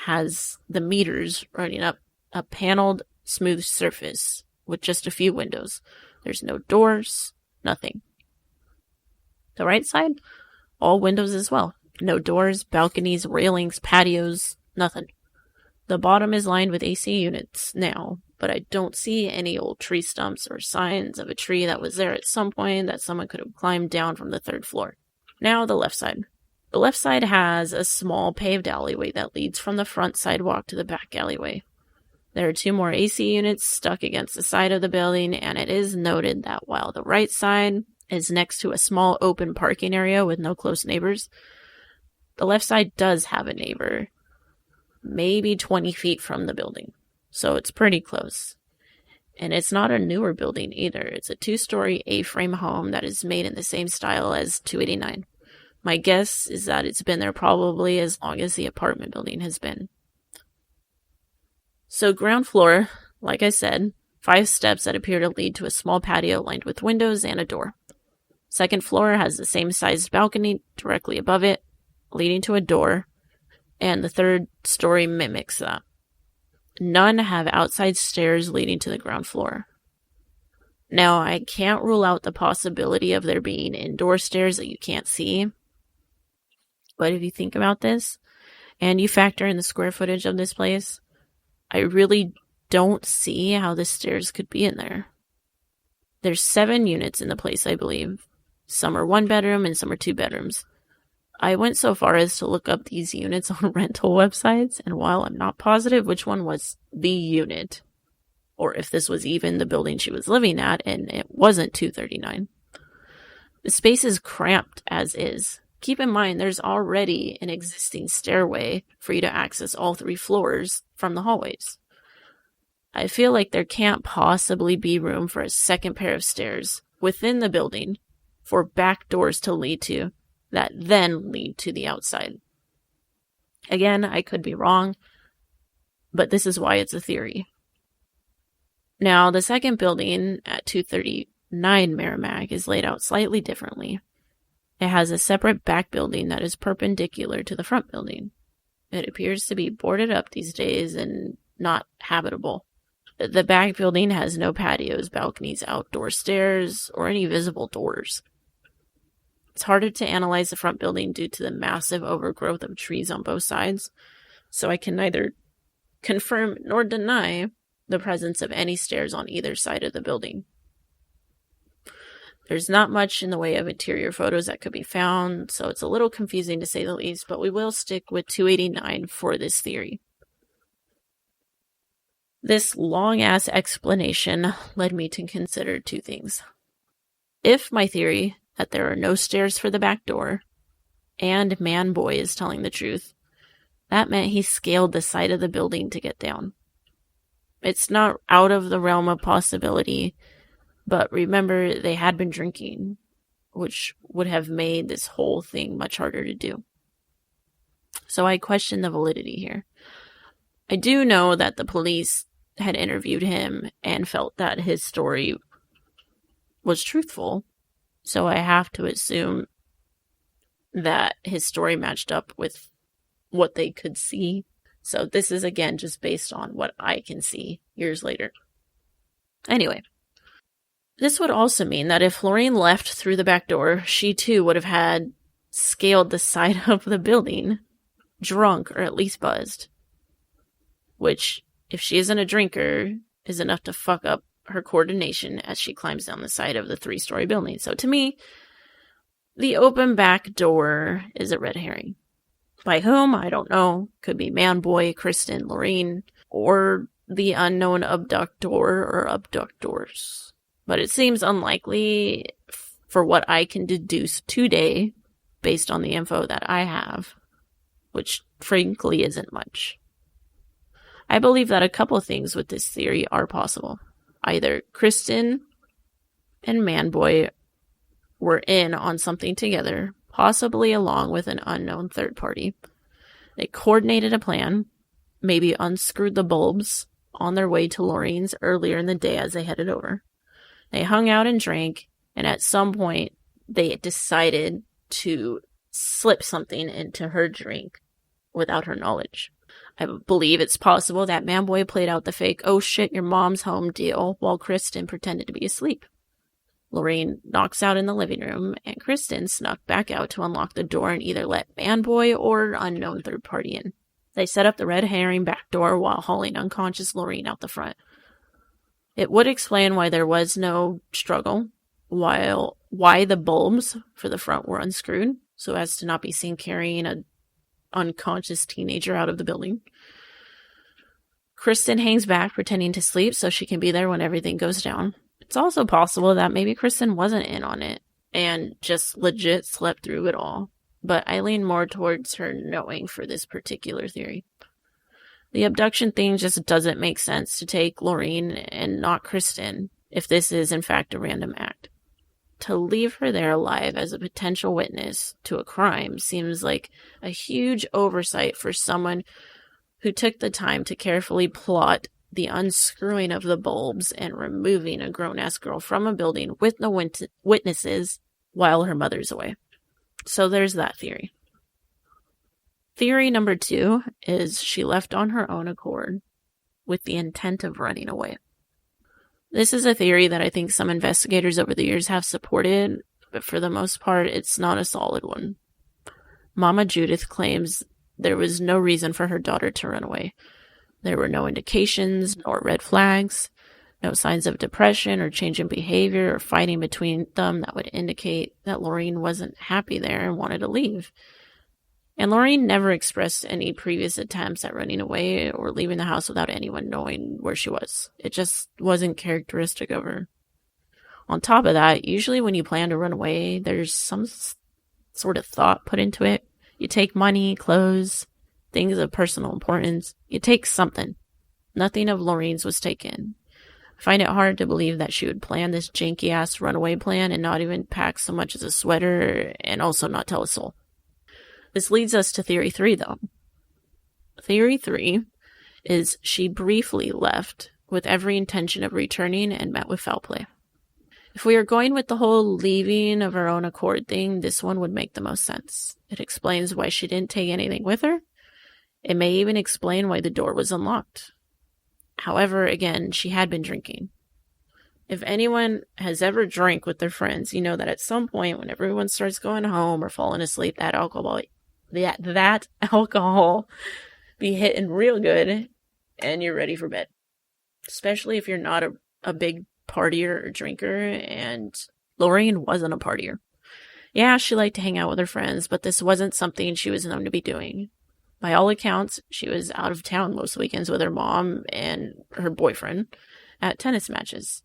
has the meters running up a paneled, smooth surface with just a few windows. There's no doors, nothing. The right side, all windows as well. No doors, balconies, railings, patios, nothing. The bottom is lined with AC units now, but I don't see any old tree stumps or signs of a tree that was there at some point that someone could have climbed down from the 3rd floor. Now the left side. The left side has a small paved alleyway that leads from the front sidewalk to the back alleyway. There are 2 more AC units stuck against the side of the building, and it is noted that while the right side is next to a small open parking area with no close neighbors, the left side does have a neighbor, maybe 20 feet from the building, so it's pretty close. And it's not a newer building either. It's a 2-story A-frame home that is made in the same style as 289. My guess is that it's been there probably as long as the apartment building has been. So ground floor, like I said, 5 steps that appear to lead to a small patio lined with windows and a door. 2nd floor has the same sized balcony directly above it, leading to a door, and the 3rd story mimics that. None have outside stairs leading to the ground floor. Now, I can't rule out the possibility of there being indoor stairs that you can't see, but if you think about this, and you factor in the square footage of this place, I really don't see how the stairs could be in there. There's 7 units in the place, I believe. Some are 1 bedroom and some are 2 bedrooms. I went so far as to look up these units on rental websites, and while I'm not positive which one was the unit, or if this was even the building she was living at, and it wasn't 239, the space is cramped as is. Keep in mind, there's already an existing stairway for you to access all 3 floors from the hallways. I feel like there can't possibly be room for a 2nd pair of stairs within the building for back doors to lead to that then lead to the outside. Again, I could be wrong, but this is why it's a theory. Now, the 2nd building at 239 Merrimack is laid out slightly differently. It has a separate back building that is perpendicular to the front building. It appears to be boarded up these days and not habitable. The back building has no patios, balconies, outdoor stairs, or any visible doors. It's harder to analyze the front building due to the massive overgrowth of trees on both sides, so I can neither confirm nor deny the presence of any stairs on either side of the building. There's not much in the way of interior photos that could be found, so it's a little confusing to say the least, but we will stick with 289 for this theory. This long-ass explanation led me to consider 2 things. If my theory that there are no stairs for the back door, and man-boy is telling the truth, that meant he scaled the side of the building to get down. It's not out of the realm of possibility, but remember, they had been drinking, which would have made this whole thing much harder to do. So I question the validity here. I do know that the police had interviewed him and felt that his story was truthful, so I have to assume that his story matched up with what they could see. So this is, again, just based on what I can see years later. Anyway, this would also mean that if Laureen left through the back door, she too would have had scaled the side of the building, drunk or at least buzzed. Which, if she isn't a drinker, is enough to fuck up her coordination as she climbs down the side of the 3-story building. So to me, the open back door is a red herring. By whom? I don't know. Could be man-boy, Kristen, Laureen, or the unknown abductor or abductors. But it seems unlikely for what I can deduce today based on the info that I have, which frankly isn't much. I believe that a couple things with this theory are possible. Either Kristen and Manboy were in on something together, possibly along with an unknown third party. They coordinated a plan, maybe unscrewed the bulbs on their way to Laureen's earlier in the day as they headed over. They hung out and drank, and at some point, they decided to slip something into her drink without her knowledge. I believe it's possible that Manboy played out the fake, oh shit, your mom's home deal while Kristen pretended to be asleep. Laureen knocks out in the living room, and Kristen snuck back out to unlock the door and either let Manboy or unknown third party in. They set up the red herring back door while hauling unconscious Laureen out the front. It would explain why there was no struggle, why the bulbs for the front were unscrewed, so as to not be seen carrying an unconscious teenager out of the building. Kristen hangs back, pretending to sleep so she can be there when everything goes down. It's also possible that maybe Kristen wasn't in on it and just legit slept through it all, but I lean more towards her knowing for this particular theory. The abduction thing just doesn't make sense to take Laureen and not Kristen if this is in fact a random act. To leave her there alive as a potential witness to a crime seems like a huge oversight for someone who took the time to carefully plot the unscrewing of the bulbs and removing a grown-ass girl from a building with no witnesses while her mother's away. So there's that theory. Theory number 2 is she left on her own accord with the intent of running away. This is a theory that I think some investigators over the years have supported, but for the most part, it's not a solid one. Mama Judith claims there was no reason for her daughter to run away. There were no indications nor red flags, no signs of depression or change in behavior or fighting between them that would indicate that Laureen wasn't happy there and wanted to leave. And Laureen never expressed any previous attempts at running away or leaving the house without anyone knowing where she was. It just wasn't characteristic of her. On top of that, usually when you plan to run away, there's some sort of thought put into it. You take money, clothes, things of personal importance. You take something. Nothing of Laureen's was taken. I find it hard to believe that she would plan this janky-ass runaway plan and not even pack so much as a sweater and also not tell a soul. This leads us to theory 3, though. Theory 3 is she briefly left with every intention of returning and met with foul play. If we are going with the whole leaving of her own accord thing, this one would make the most sense. It explains why she didn't take anything with her. It may even explain why the door was unlocked. However, again, she had been drinking. If anyone has ever drank with their friends, you know that at some point when everyone starts going home or falling asleep, that alcohol be hitting real good and you're ready for bed. Especially if you're not a big partier or drinker, and Laureen wasn't a partier. Yeah, she liked to hang out with her friends, but this wasn't something she was known to be doing. By all accounts, she was out of town most weekends with her mom and her boyfriend at tennis matches.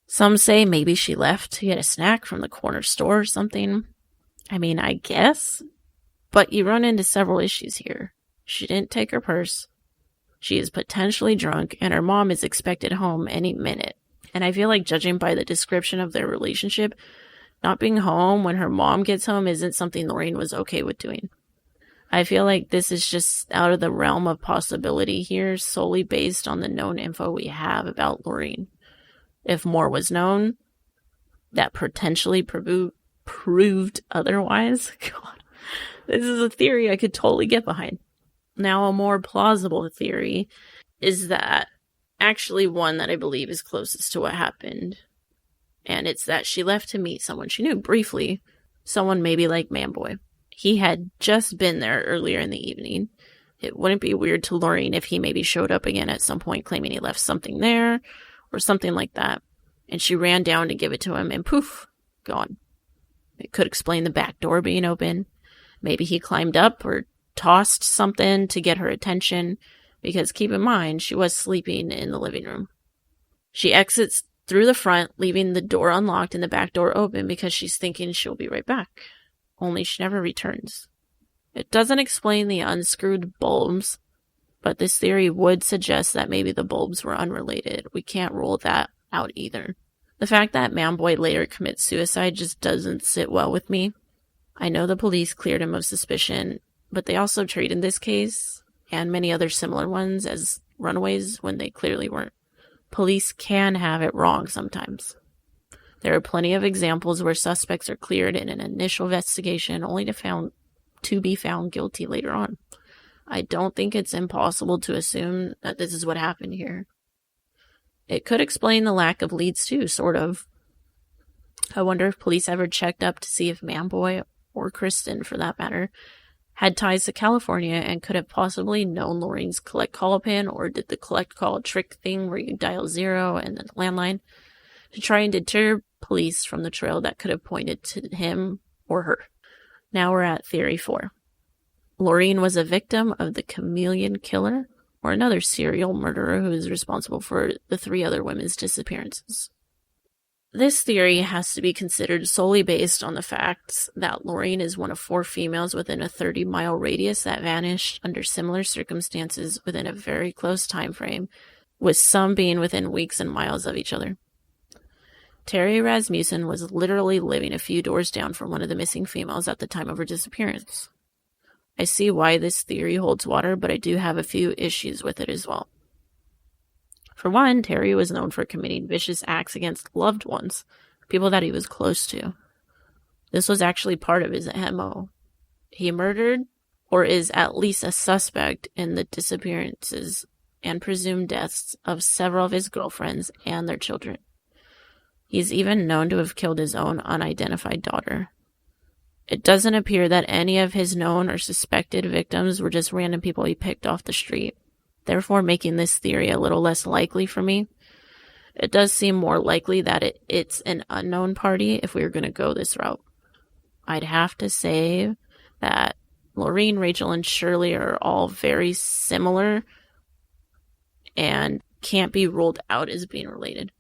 Some say maybe she left to get a snack from the corner store or something. I mean, I guess. But you run into several issues here. She didn't take her purse. She is potentially drunk, and her mom is expected home any minute. And I feel like, judging by the description of their relationship, not being home when her mom gets home isn't something Laureen was okay with doing. I feel like this is just out of the realm of possibility here, solely based on the known info we have about Laureen. If more was known, that potentially proved otherwise. God, this is a theory I could totally get behind. Now, a more plausible theory is that actually one that I believe is closest to what happened. And it's that she left to meet someone she knew briefly, someone maybe like Manboy. He had just been there earlier in the evening. It wouldn't be weird to Laureen if he maybe showed up again at some point claiming he left something there or something like that. And she ran down to give it to him and poof, gone. It could explain the back door being open. Maybe he climbed up or tossed something to get her attention, because keep in mind, she was sleeping in the living room. She exits through the front, leaving the door unlocked and the back door open because she's thinking she'll be right back. Only she never returns. It doesn't explain the unscrewed bulbs, but this theory would suggest that maybe the bulbs were unrelated. We can't rule that out either. The fact that Manboy later commits suicide just doesn't sit well with me. I know the police cleared him of suspicion, but they also treated this case, and many other similar ones, as runaways when they clearly weren't. Police can have it wrong sometimes. There are plenty of examples where suspects are cleared in an initial investigation only to be found guilty later on. I don't think it's impossible to assume that this is what happened here. It could explain the lack of leads too, sort of. I wonder if police ever checked up to see if Manboy, or Kristen for that matter, had ties to California and could have possibly known Laureen's collect call pin, or did the collect call trick thing where you dial 0 and then landline to try and deter police from the trail that could have pointed to him or her. Now we're at Theory 4. Laureen was a victim of the chameleon killer, or another serial murderer who is responsible for the 3 other women's disappearances. This theory has to be considered solely based on the fact that Laureen is one of 4 females within a 30-mile radius that vanished under similar circumstances within a very close time frame, with some being within weeks and miles of each other. Terry Rasmussen was literally living a few doors down from one of the missing females at the time of her disappearance. I see why this theory holds water, but I do have a few issues with it as well. For one, Terry was known for committing vicious acts against loved ones, people that he was close to. This was actually part of his MO. He murdered, or is at least a suspect in the disappearances and presumed deaths of several of his girlfriends and their children. He's even known to have killed his own unidentified daughter. It doesn't appear that any of his known or suspected victims were just random people he picked off the street, therefore making this theory a little less likely for me. It does seem more likely that it's an unknown party if we were going to go this route. I'd have to say that Laureen, Rachel, and Shirley are all very similar and can't be ruled out as being related.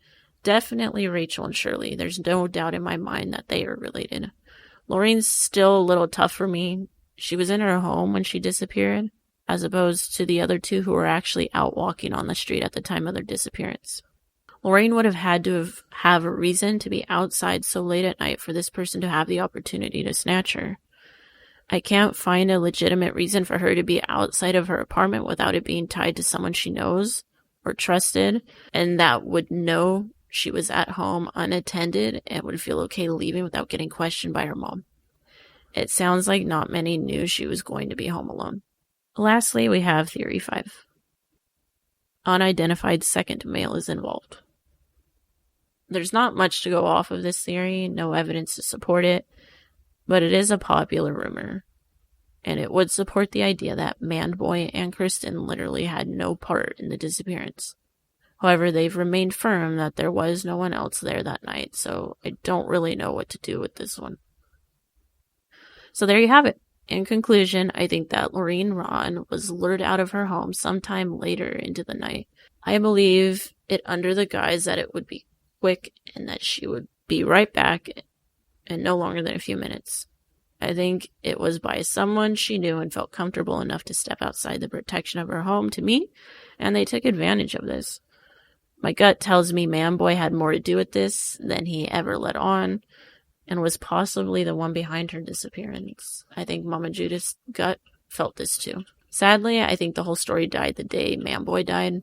Definitely Rachel and Shirley. There's no doubt in my mind that they are related. Laureen's still a little tough for me. She was in her home when she disappeared, as opposed to the other 2 who were actually out walking on the street at the time of their disappearance. Laureen would have had to have a reason to be outside so late at night for this person to have the opportunity to snatch her. I can't find a legitimate reason for her to be outside of her apartment without it being tied to someone she knows or trusted, and that would know she was at home unattended and would feel okay leaving without getting questioned by her mom. It sounds like not many knew she was going to be home alone. Lastly, we have Theory 5. Unidentified second male is involved. There's not much to go off of this theory, no evidence to support it, but it is a popular rumor, and it would support the idea that Manboy and Kristen literally had no part in the disappearance. However, they've remained firm that there was no one else there that night, so I don't really know what to do with this one. So there you have it. In conclusion, I think that Laureen Rahn was lured out of her home sometime later into the night. I believe it under the guise that it would be quick and that she would be right back in no longer than a few minutes. I think it was by someone she knew and felt comfortable enough to step outside the protection of her home to meet, and they took advantage of this. My gut tells me Manboy had more to do with this than he ever let on, and was possibly the one behind her disappearance. I think Mama Judith's gut felt this too. Sadly, I think the whole story died the day Manboy died.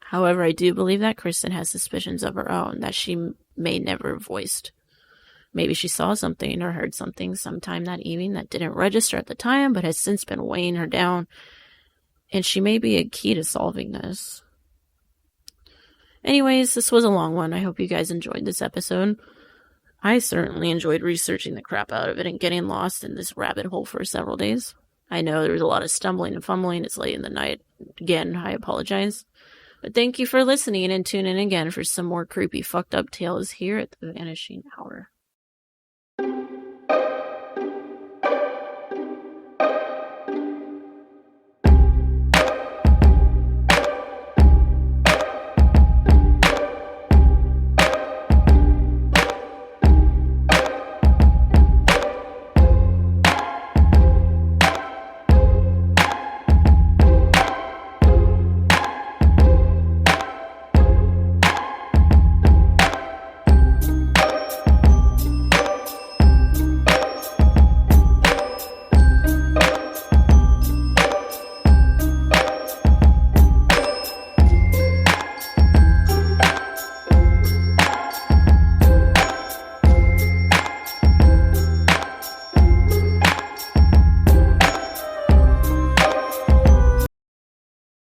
However, I do believe that Kristen has suspicions of her own that she may never have voiced. Maybe she saw something or heard something sometime that evening that didn't register at the time, but has since been weighing her down, and she may be a key to solving this. Anyways, this was a long one. I hope you guys enjoyed this episode. I certainly enjoyed researching the crap out of it and getting lost in this rabbit hole for several days. I know there was a lot of stumbling and fumbling. It's late in the night. Again, I apologize. But thank you for listening, and tune in again for some more creepy, fucked up tales here at the Vanishing Hour.